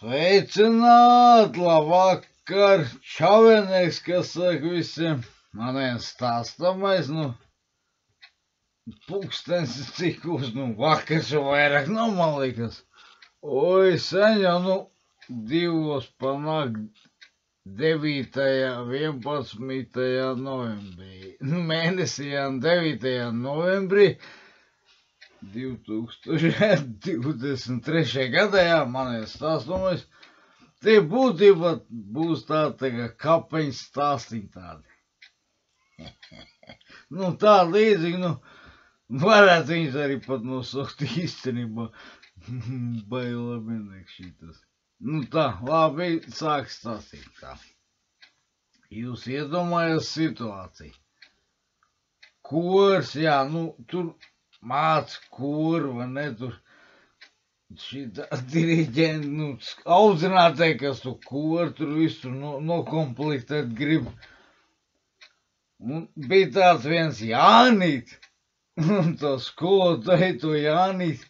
Sveicināti, labvakar, čavenieks, kas saka visiem. Man viens stāstamais, pulkstens cikos, vakars jau vairāk nav, man liekas. Oi, sen jau, 2 panāk 9. 11. novembrī. Mēnesī 9. novembrī 2023. gadā, man ir stāstamais. Tie būtībā būs tādi kā kapeņu stāstiņi tādi. Tā līdzīgi, varētu viņus arī pat nosaukt īstenībā. Bailamienieks šitas. Tā, labi, sāk stāstīt tā. Jūs iedomājat situāciju. Kors, jā, tur māc koru, vai ne, tur šitā diriģenti, audzinātāji, kas tu koru, tur visu nokomplektēt grib. Un bija tāds viens Jānīt, un tā skolotāji to Jānīt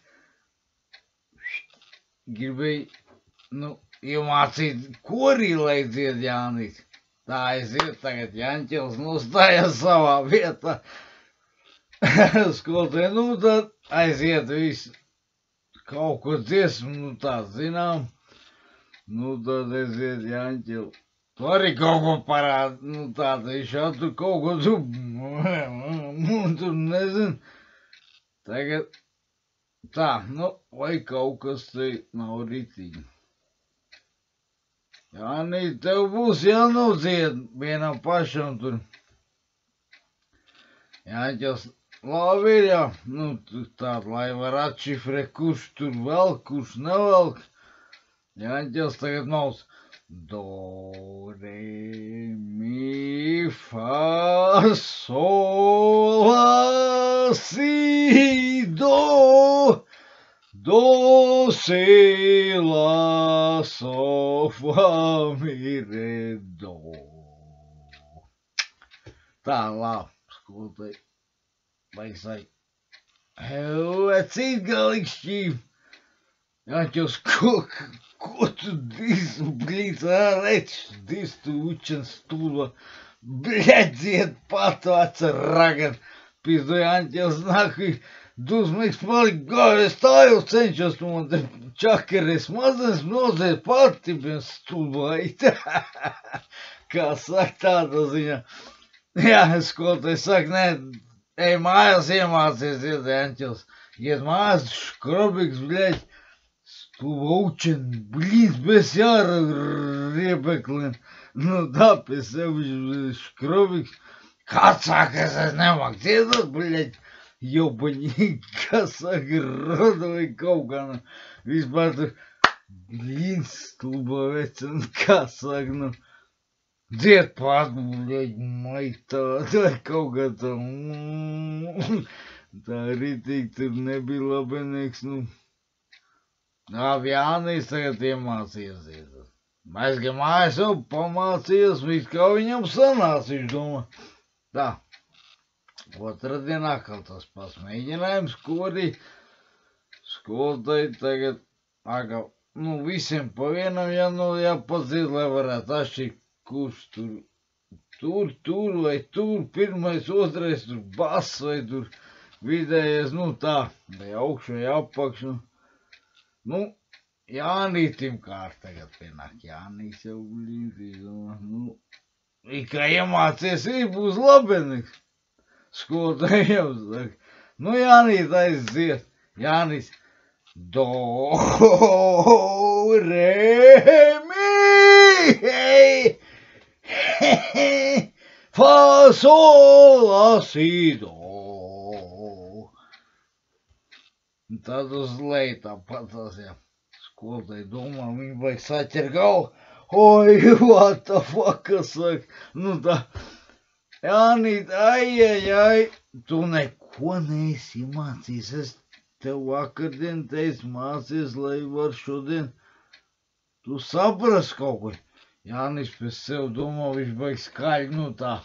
gribēja, iemācīt korī, lai dzied Jānīt. Tā aiziet, tagad Jāņķels nostājās savā vietā. Skolotāji, tad aiziet visu kaut ko dziesmu, tā zinām. Tad aiziet Jāņķeli. Tu arī kaut ko parādi, tāda viņš jau tur kaut ko tur nezinu. Tagad tā, vai kaut kas te nav ritīgi. Jānī, tev būs jānodzied vienam pašam tur. Jāņķels, labi ir jā, tāda, lai var atšifrēt, kurš tur velk, kurš nevelk. Jāņķels tagad mauc. Do, re, mi, fa, sol, la, si, do. Do, si, la, so, fa, mi, re, do. Tā, labi, skolotāji. Vai cīt galikšķīm. Jāņķels, ko tu disu, blīc, reč, tu učen stūva, bļedziet pats ragan. Pizdu Jāņķels nākuj, dusmīgs palik, es tā jau cenšos, tu man te čakeres mazens noziet pati, ben stūva. Kā saka tāda ziņā. Jā, skolotāji saka, nē, ej mājās iemācies, iet Jāņķels. Iet mājās, škrobīgs, bļeģi. Stūva učen, blīz, bez jāra riebeklien. Tā pie sevi škrobīgs. Kāds saka, es nemāk dziedāt, bļeģi. Jobaņīgi, kas saka, roda vai kaut kā, vispār tur, blīz, stūba vecen, kas saka, dzied pat, bļeģi, maitā, tā kaut kā tā, tā ritīgi tur nebija labenieks, Jānīs tagad iemācījās dziedāt. Aizgāja mājās jau pamācījās, viss kā viņam sanāca, viņš domā. Tā. Otradien atkal tas pats mēģinājums korī. Skolotāji tagad, visiem pa vienam jāpadzied, lai varētu atšķirt, kurš tur vai tur, pirmais, otrais, tur bass vai tur vidējais, tā, vai augšu vai apakšu. Jānītim kārt tagad pienāk, Jānīs jau blīdī, kā iemācies, būs labeniks. Skolotāji jau saka, Jānīt aiziet, Jānīs, do, re, mi, fa, sol, la, si, do. Tad uz leju tāpat tas, jā. Skolotāji domā, viņi vajag saķer galvu. Oi, what the fuck, kas saka, tā. Jānīt, ai, tu neko neesi mācījis, es tev vakardien teicu mācies, lai var šodien, tu saprast kaut ko. Jānis pie sev domā, viņš baig skaļi, tā,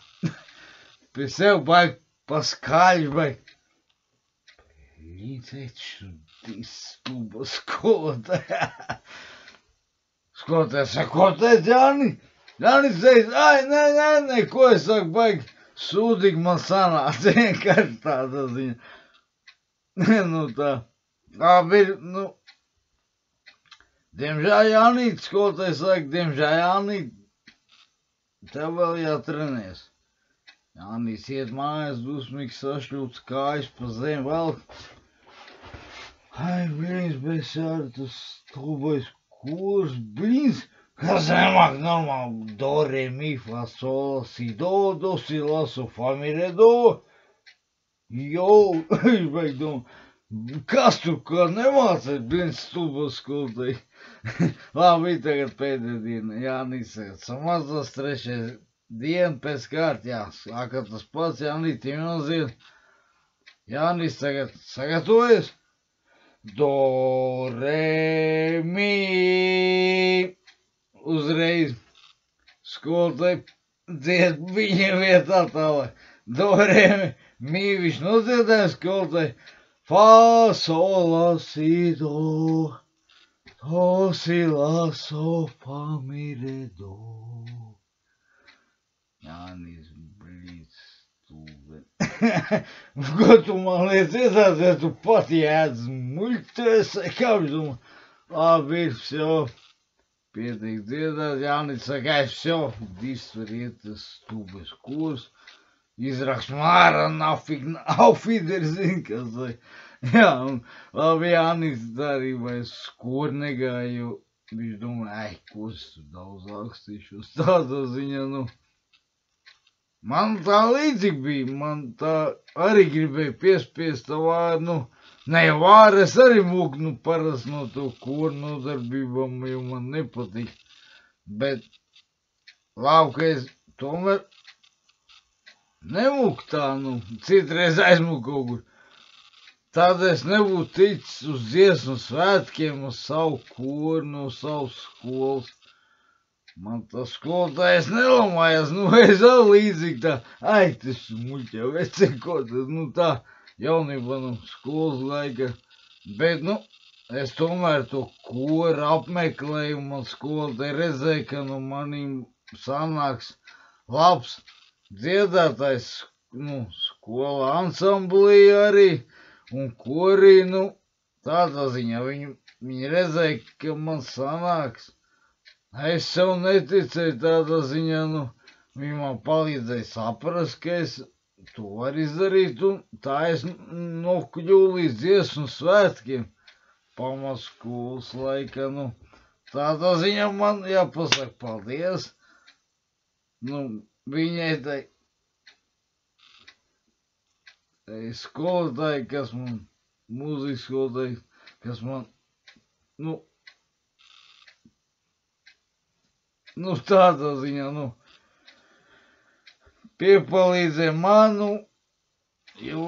pie sev baig paskaļi, baig. Līdzēt šodien stūba skolotāja. Skolotāji saka, ko teica Jāni? Jānis teica, ai, nē, ko es saku, baigi sūdīgi man sanāca, vienkārši tāda ziņa. Nu tā, labi ir, nu, diemžēl Jānīt, skolotāji saka, diemžēl Jānīt, tev vēl jātrenēs. Jānis iet mājās, dusmīgi sašļūts, kājas pa zem velk. Ai, blīns, bez jāra, tas tūbais kurs, blīns, kā zemāk normāli, do, re, mi, fa, sol, si, do, si, la, so, fa, mi, re, do. Jo, es beig domā, kas tur kā nemācēt, blīns, stūbas skolotāji. Labi, tagad pēdējā diena, Jānis saka, samazās trešais. Diena pēc kārtījās, sāka tas pats Jānis Timilziet. Jānis tagad sagatavojas. Do, re, mi. Uzreiz skolotāji dzied viņa vietā tālāk. Do, re, mi. Viņš nodziedāja skolotāji. Fa, sol, la, si, do. Do, si, la, so, fa, mi, re, do. Jānis, blīds, stūbe. Ko tu man liec iedzēs, ja tu pat jēdz muļķēs, kā viņš domā? Labi, vsjo, pietiek dziedāt, Jānis saka, vsjo, visur iet tas stūbes kurs, izraks māra, nafig, auf Wiedersehen, kas saka. Jā, un labi, Jānis arī vairs skur negāja, jo viņš domā, ko es tur daudz rakstīšu, tādā ziņā, nu. Man tā līdzīgi bija, man tā arī gribēja piespiest tā vārdu, nu, ne vārdu, es arī mūku, nu, parasti no to koru nodarbībām, jo man nepatīk, bet labi, ka es tomēr nemūku tā, nu, citreiz aizmūku kaut kur. Tad es nebūtu ticis uz dziesmu svētkiem, uz savu koru, no savas skolas. Man tas skolotājs nelamājās, nu, es vēl līdzīgi tā, ai, tas muļķē, vecē, ko tas, nu, tā, jaunībā, nu, skolas laika, bet, nu, es tomēr to koru apmeklēju, man skolotāji redzēja, ka no manīm sanāks labs dziedātājs, nu, skola ansamblī arī, un korī, nu, tādā ziņā, viņi redzēja, ka man sanāks. Es sev neticēju tādā ziņā, nu, viņi man palīdzēja saprast, ka es to varu izdarīt, un tā es nokļuvu līdz dziesmu svētkiem pamatskolas laika, nu, tādā ziņā man jāpasaka paldies, nu, viņai tai skolotāji, kas man, mūzikas skolotāji, kas man, nu, tādā ziņā, nu, piepalīdzēja manu, jo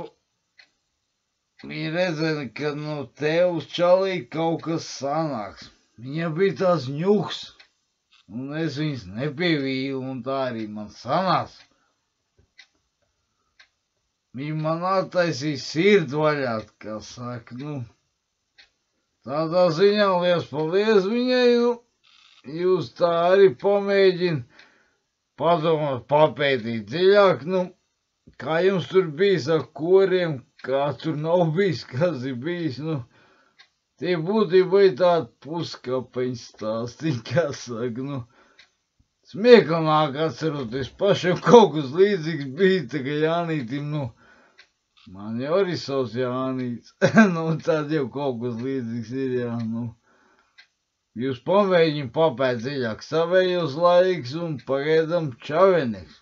viņi redzēja, ka no tev uz čalī kaut kas sanāks. Viņa bija tās ņuks, un es viņas nepievīlu, un tā arī man sanāca. Viņa man attaisīja sirdi vaļā, kā saka, nu, tādā ziņā liels paldies viņai, nu, jūs tā arī pamēģina padomāt, papētīt dziļāk, nu, kā jums tur bijis ar koriem, kā tur nav bijis, kas ir bijis, nu, tie būtībā ir tādi puskapeņi stāstiņi, kā saka, nu, smieklnāk atceroties pašam kaut kas līdzīgs bija, tā kā Jānītim, nu, man jau arī savs Jānīts, nu, tad jau kaut kas līdzīgs ir, jā, nu. Jūs pamēģini papēt dziļāk savējos laiks un pagaidam čavenieks.